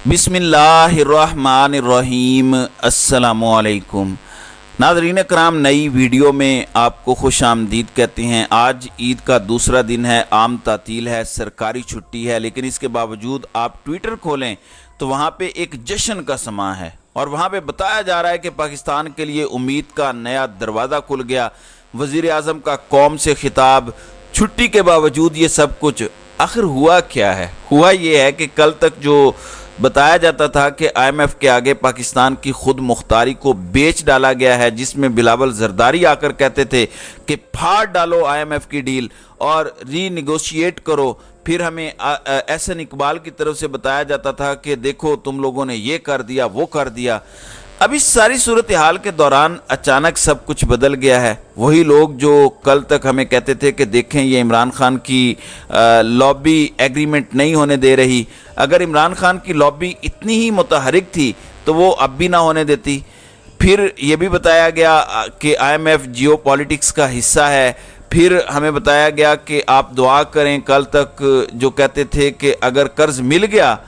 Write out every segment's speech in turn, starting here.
बिस्मिल्लाहिर्रहमानिर्रहीम। अस्सलामुअलैकुम नाज़रीन कराम, नई वीडियो में आपको खुश आमदीद कहते हैं। आज ईद का दूसरा दिन है, आम तातील है, सरकारी छुट्टी है, लेकिन इसके बावजूद आप ट्विटर खोलें तो वहाँ पे एक जश्न का समा है और वहाँ पे बताया जा रहा है कि पाकिस्तान के लिए उम्मीद का नया दरवाज़ा खुल गया। वज़ीर आज़म का कौम से खिताब, छुट्टी के बावजूद ये सब कुछ। आखिर हुआ क्या है? हुआ ये है कि कल तक जो बताया जाता था कि IMF के आगे पाकिस्तान की खुद मुख्तारी को बेच डाला गया है, जिसमें बिलावल जरदारी आकर कहते थे कि फाड़ डालो IMF की डील और रीनिगोशिएट करो। फिर हमें एहसन इकबाल की तरफ से बताया जाता था कि देखो तुम लोगों ने ये कर दिया, वो कर दिया। अब इस सारी सूरत हाल के दौरान अचानक सब कुछ बदल गया है। वही लोग जो कल तक हमें कहते थे कि देखें ये इमरान खान की लॉबी एग्रीमेंट नहीं होने दे रही, अगर इमरान खान की लॉबी इतनी ही मुतहरिक थी तो वो अब भी ना होने देती। फिर ये भी बताया गया कि IMF जियो पॉलिटिक्स का हिस्सा है। फिर हमें बताया गया कि आप दुआ करें। कल तक जो कहते थे कि अगर कर्ज मिल गया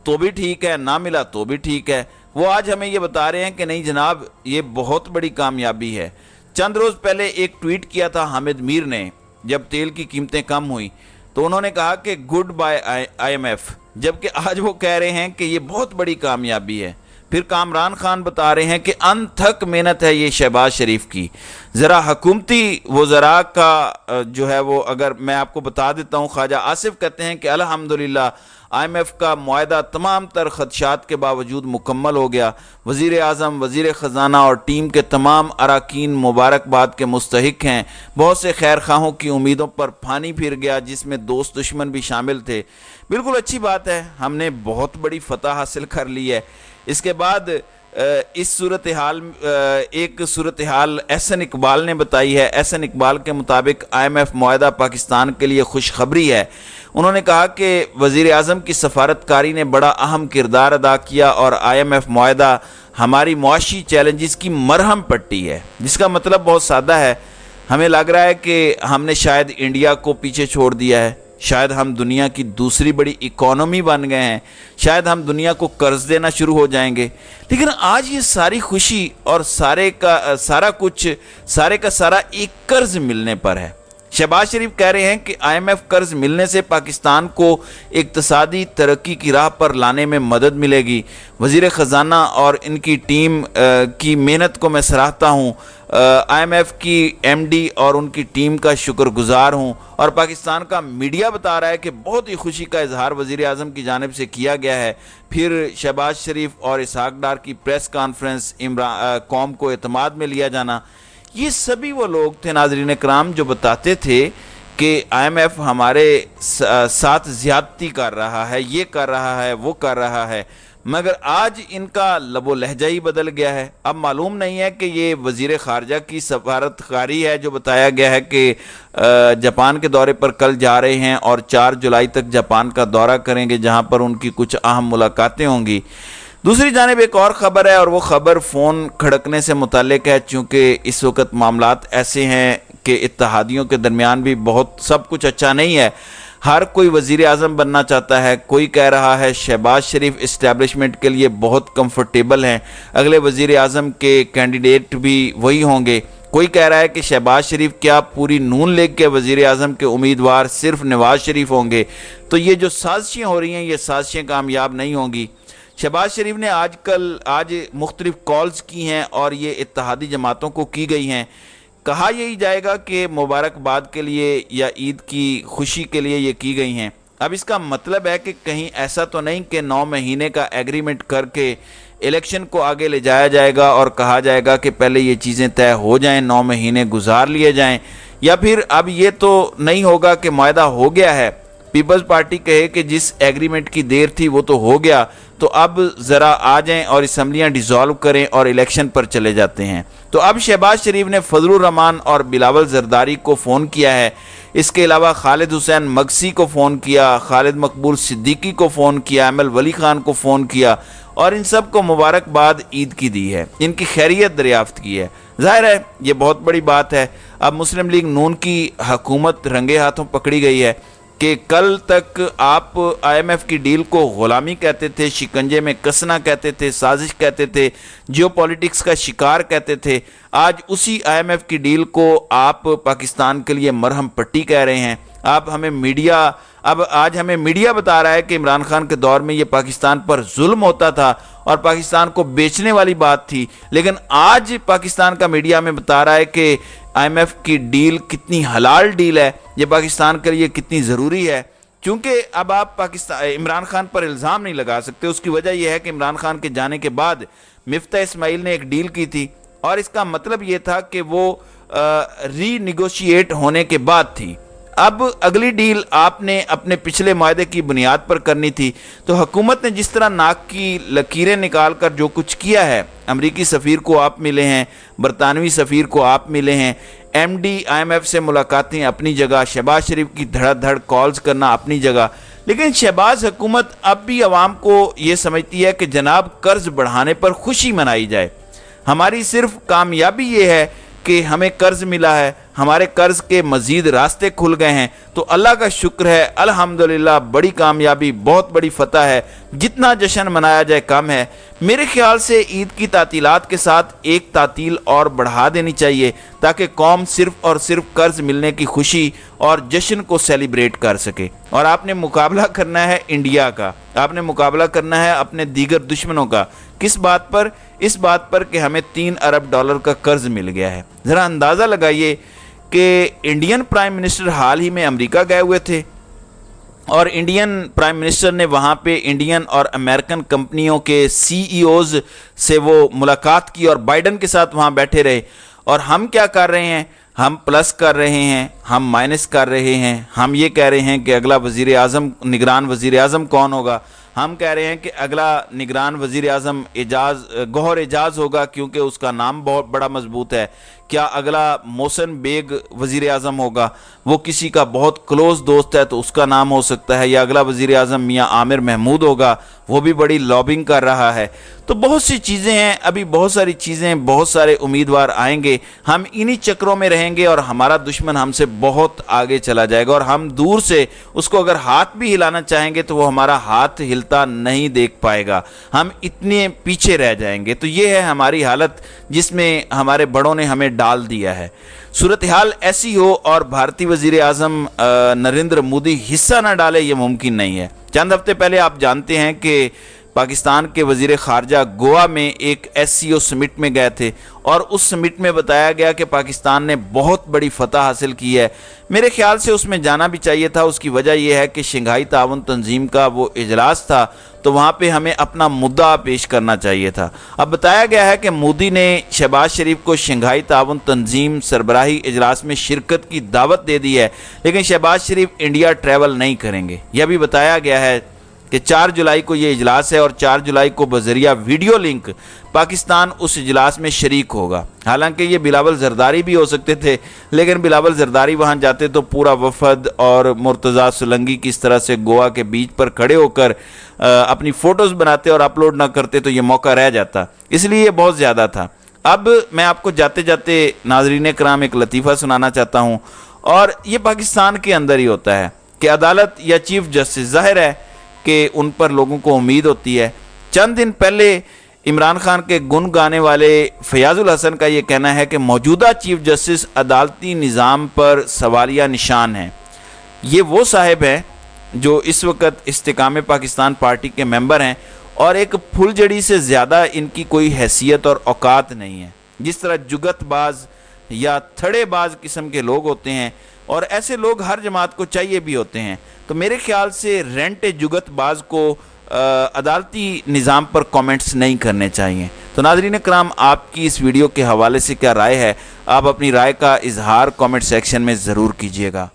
तो भी ठीक है, ना मिला तो भी ठीक है, वो आज हमें ये बता रहे हैं कि नहीं जनाब, ये बहुत बड़ी कामयाबी है। चंद रोज़ पहले एक ट्वीट किया था हामिद मीर ने, जब तेल की कीमतें कम हुई तो उन्होंने कहा कि गुड बाय IMF, जबकि आज वो कह रहे हैं कि ये बहुत बड़ी कामयाबी है। फिर कामरान खान बता रहे हैं कि अनथक मेहनत है ये शहबाज शरीफ की। ज़रा हुकूमती वज़रा का जो है वो अगर मैं आपको बता देता हूँ, ख्वाजा आसिफ कहते हैं कि अल्हम्दुलिल्लाह IMF का मुआहदा तमाम तर खदशात के बावजूद मुकम्मल हो गया। वज़ीर आज़म, वज़ीर ख़जाना और टीम के तमाम अरकान मुबारकबाद के मुस्तहिक हैं। बहुत से खैर खाहों की उम्मीदों पर पानी फिर गया, जिसमें दोस्त दुश्मन भी शामिल थे। बिल्कुल अच्छी बात है, हमने बहुत बड़ी फतह हासिल कर ली है। इसके बाद इस सूरत हाल एक सूरत हाल एहसन इकबाल ने बताई है। एहसन इकबाल के मुताबिक IMF मुआहदा पाकिस्तान के लिए खुशखबरी है। उन्होंने कहा कि वज़ीर आज़म की सफारतकारी ने बड़ा अहम किरदार अदा किया और IMF मुआहदा हमारी मुआशी चैलेंजेस की मरहम पट्टी है। जिसका मतलब बहुत सादा है, हमें लग रहा है कि हमने शायद इंडिया को पीछे छोड़ दिया है, शायद हम दुनिया की दूसरी बड़ी इकोनॉमी बन गए हैं, शायद हम दुनिया को कर्ज देना शुरू हो जाएंगे। लेकिन आज ये सारी खुशी और सारे का सारा एक कर्ज मिलने पर है। शहबाज शरीफ कह रहे हैं कि IMF कर्ज मिलने से पाकिस्तान को इक्तसादी तरक्की की राह पर लाने में मदद मिलेगी। वज़ीर ख़जाना और इनकी टीम की मेहनत को मैं सराहता हूँ। IMF की MD और उनकी टीम का शुक्रगुजार हूँ। और पाकिस्तान का मीडिया बता रहा है कि बहुत ही खुशी का इजहार वज़ीर आज़म की जानिब से किया गया है। फिर शहबाज शरीफ और इसहाक डार की प्रेस कॉन्फ्रेंस, कौम को एतमाद में लिया जाना, ये सभी वो लोग थे नाज़रीन कराम जो बताते थे कि IMF हमारे साथ ज़्यादती कर रहा है, ये कर रहा है, वो कर रहा है। मगर आज इनका लबो लहजा ही बदल गया है। अब मालूम नहीं है कि ये वज़ीर ख़ारजा की सफारतकारी है जो बताया गया है कि जापान के दौरे पर कल जा रहे हैं और 4 जुलाई तक जापान का दौरा करेंगे, जहां पर उनकी कुछ अहम मुलाकातें होंगी। दूसरी जानिब एक और ख़बर है और वो ख़बर फ़ोन खड़कने से मुताल्लिक है, चूँकि इस वक्त मामलात ऐसे हैं कि इत्तेहादियों के दरमियान भी बहुत सब कुछ अच्छा नहीं है। हर कोई वज़ीर आज़म बनना चाहता है। कोई कह रहा है शहबाज शरीफ इस्टेब्लिशमेंट के लिए बहुत कंफर्टेबल हैं, अगले वज़ीर आज़म के कैंडिडेट भी वही होंगे। कोई कह रहा है कि शहबाज शरीफ क्या पूरी नून लीग के वज़ीर आज़म के उम्मीदवार सिर्फ नवाज शरीफ होंगे। तो ये जो साजिशें हो रही हैं, ये साजिशें कामयाब नहीं होंगी। शहबाज शरीफ ने आज मुख्तलिफ कॉल्स की हैं और ये इत्तेहादी जमातों को की गई हैं। कहा यही जाएगा कि मुबारकबाद के लिए या ईद की खुशी के लिए ये की गई हैं। अब इसका मतलब है कि कहीं ऐसा तो नहीं कि 9 महीने का एग्रीमेंट करके इलेक्शन को आगे ले जाया जाएगा और कहा जाएगा कि पहले ये चीज़ें तय हो जाएं, 9 महीने गुजार लिए जाएं। या फिर अब ये तो नहीं होगा कि मुआहदा हो गया है, पीपल्स पार्टी कहे कि जिस एग्रीमेंट की देर थी वो तो हो गया, तो अब ज़रा आ जाएं और असम्बलियाँ डिज़ोल्व करें और इलेक्शन पर चले जाते हैं। तो अब शहबाज शरीफ ने फजलुर रहमान और बिलावल जरदारी को फ़ोन किया है। इसके अलावा खालिद हुसैन मगसी को फ़ोन किया, खालिद मकबूल सिद्दीकी को फ़ोन किया, अमल वली खान को फ़ोन किया और इन सब को मुबारकबाद ईद की दी है, इनकी खैरियत दरियाफ्त की है। ज़ाहिर है ये बहुत बड़ी बात है। अब मुस्लिम लीग नून की हुकूमत रंगे हाथों पकड़ी गई है। کہ کل تک آپ IMF کی ڈیل کو غلامی کہتے تھے، شکنجے میں کسنا کہتے تھے، سازش کہتے تھے، جیو پولیٹکس کا شکار کہتے تھے، آج اسی IMF کی ڈیل کو آپ پاکستان کے لیے مرہم پٹی کہہ رہے ہیں۔ آج ہمیں میڈیا بتا رہا ہے کہ عمران خان کے دور میں یہ پاکستان پر ظلم ہوتا تھا اور پاکستان کو بیچنے والی بات تھی، لیکن آج پاکستان کا میڈیا ہمیں بتا رہا ہے کہ IMF کی ڈیل کتنی حلال ڈیل ہے، یہ پاکستان کے لیے کتنی ضروری ہے۔ چونکہ اب آپ عمران خان پر الزام نہیں لگا سکتے، اس کی وجہ یہ ہے کہ عمران خان کے جانے کے بعد مفتاح اسماعیل نے ایک ڈیل کی تھی اور اس کا مطلب یہ تھا کہ وہ ری نیگوشیٹ ہونے کے بعد تھی۔ اب اگلی ڈیل آپ نے اپنے پچھلے معاہدے کی بنیاد پر کرنی تھی، تو حکومت نے جس طرح ناک کی لکیریں نکال کر جو کچھ کیا ہے، امریکی سفیر کو آپ ملے ہیں، برطانوی سفیر کو آپ ملے ہیں، MD IMF سے ملاقاتیں اپنی جگہ، شہباز شریف کی دھڑ دھڑ کالز کرنا اپنی جگہ، لیکن شہباز حکومت اب بھی عوام کو یہ سمجھتی ہے کہ جناب قرض بڑھانے پر خوشی منائی جائے۔ ہماری صرف کامیابی یہ ہے کہ ہمیں قرض ملا ہے، ہمارے قرض کے مزید راستے کھل گئے ہیں، تو اللہ کا شکر ہے، الحمدللہ، بڑی کامیابی، بہت بڑی فتح ہے، جتنا جشن منایا جائے کم ہے۔ میرے خیال سے عید کی تعطیلات کے ساتھ ایک تعطیل اور بڑھا دینی چاہیے تاکہ قوم صرف اور صرف قرض ملنے کی خوشی اور جشن کو سیلیبریٹ کر سکے۔ اور آپ نے مقابلہ کرنا ہے انڈیا کا، آپ نے مقابلہ کرنا ہے اپنے دیگر دشمنوں کا۔ کس بات پر؟ اس بات پر کہ ہمیں $3 ارب کا قرض مل گیا ہے۔ ذرا اندازہ لگائیے کہ انڈین پرائم منسٹر حال ہی میں امریکہ گئے ہوئے تھے اور انڈین پرائم منسٹر نے وہاں پہ انڈین اور امریکن کمپنیوں کے CEOs سے وہ ملاقات کی اور بائیڈن کے ساتھ وہاں بیٹھے رہے، اور ہم کیا کر رہے ہیں؟ ہم پلس کر رہے ہیں، ہم مائنس کر رہے ہیں، ہم یہ کہہ رہے ہیں کہ اگلا نگران وزیر اعظم کون ہوگا، ہم کہہ رہے ہیں کہ اگلا نگران وزیر اعظم گوہر اعجاز ہوگا کیونکہ اس کا نام بہت بڑا مضبوط ہے، کیا اگلا محسن بیگ وزیر اعظم ہوگا، وہ کسی کا بہت کلوز دوست ہے تو اس کا نام ہو سکتا ہے، یا اگلا وزیر اعظم میاں عامر محمود ہوگا، وہ بھی بڑی لابنگ کر رہا ہے۔ تو بہت سی چیزیں ہیں، ابھی بہت ساری چیزیں، بہت سارے امیدوار آئیں گے، ہم انہی چکروں میں رہیں گے اور ہمارا دشمن ہم سے بہت آگے چلا جائے گا، اور ہم دور سے اس کو اگر ہاتھ بھی ہلانا چاہیں گے تو وہ ہمارا ہاتھ ہلتا نہیں دیکھ پائے گا، ہم اتنے پیچھے رہ جائیں گے۔ تو یہ ہے ہماری حالت جس میں ہمارے بڑوں نے ہمیں ڈال دیا ہے۔ صورتحال ایسی ہو اور بھارتی وزیر اعظم نریندر مودی حصہ نہ ڈالے، یہ ممکن نہیں ہے۔ چند ہفتے پہلے آپ جانتے ہیں کہ پاکستان کے وزیر خارجہ گوا میں ایک SCO سمٹ میں گئے تھے اور اس سمٹ میں بتایا گیا کہ پاکستان نے بہت بڑی فتح حاصل کی ہے۔ میرے خیال سے اس میں جانا بھی چاہیے تھا، اس کی وجہ یہ ہے کہ شنگھائی تعاون تنظیم کا وہ اجلاس تھا، تو وہاں پہ ہمیں اپنا مدعا پیش کرنا چاہیے تھا۔ اب بتایا گیا ہے کہ مودی نے شہباز شریف کو شنگھائی تعاون تنظیم سربراہی اجلاس میں شرکت کی دعوت دے دی ہے، لیکن شہباز شریف انڈیا ٹریول نہیں کریں گے۔ یہ بھی بتایا گیا ہے کہ 4 جولائی کو یہ اجلاس ہے اور 4 جولائی کو بذریعہ ویڈیو لنک پاکستان اس اجلاس میں شریک ہوگا۔ حالانکہ یہ بلاول زرداری بھی ہو سکتے تھے، لیکن بلاول زرداری وہاں جاتے تو پورا وفد اور مرتضیٰ سولنگی کی اس طرح سے گوا کے بیچ پر کھڑے ہو کر اپنی فوٹوز بناتے اور اپلوڈ نہ کرتے تو یہ موقع رہ جاتا، اس لیے یہ بہت زیادہ تھا۔ اب میں آپ کو جاتے جاتے ناظرین کرام ایک لطیفہ سنانا چاہتا ہوں، اور یہ پاکستان کے اندر ہی ہوتا ہے کہ عدالت یا چیف جسٹس، ظاہر ہے کہ ان پر لوگوں کو امید ہوتی ہے۔ چند دن پہلے عمران خان کے گن گانے والے فیاض الحسن کا یہ کہنا ہے کہ موجودہ چیف جسٹس عدالتی نظام پر سوالیہ نشان ہیں۔ یہ وہ صاحب ہیں جو اس وقت استحکام پاکستان پارٹی کے ممبر ہیں اور ایک پھل جڑی سے زیادہ ان کی کوئی حیثیت اور اوقات نہیں ہے۔ جس طرح جگت باز یا تھڑے باز قسم کے لوگ ہوتے ہیں، اور ایسے لوگ ہر جماعت کو چاہیے بھی ہوتے ہیں، تو میرے خیال سے رینٹ جگت باز کو عدالتی نظام پر کامنٹس نہیں کرنے چاہیے۔ تو ناظرین کرام، آپ کی اس ویڈیو کے حوالے سے کیا رائے ہے؟ آپ اپنی رائے کا اظہار کامنٹ سیکشن میں ضرور کیجیے گا۔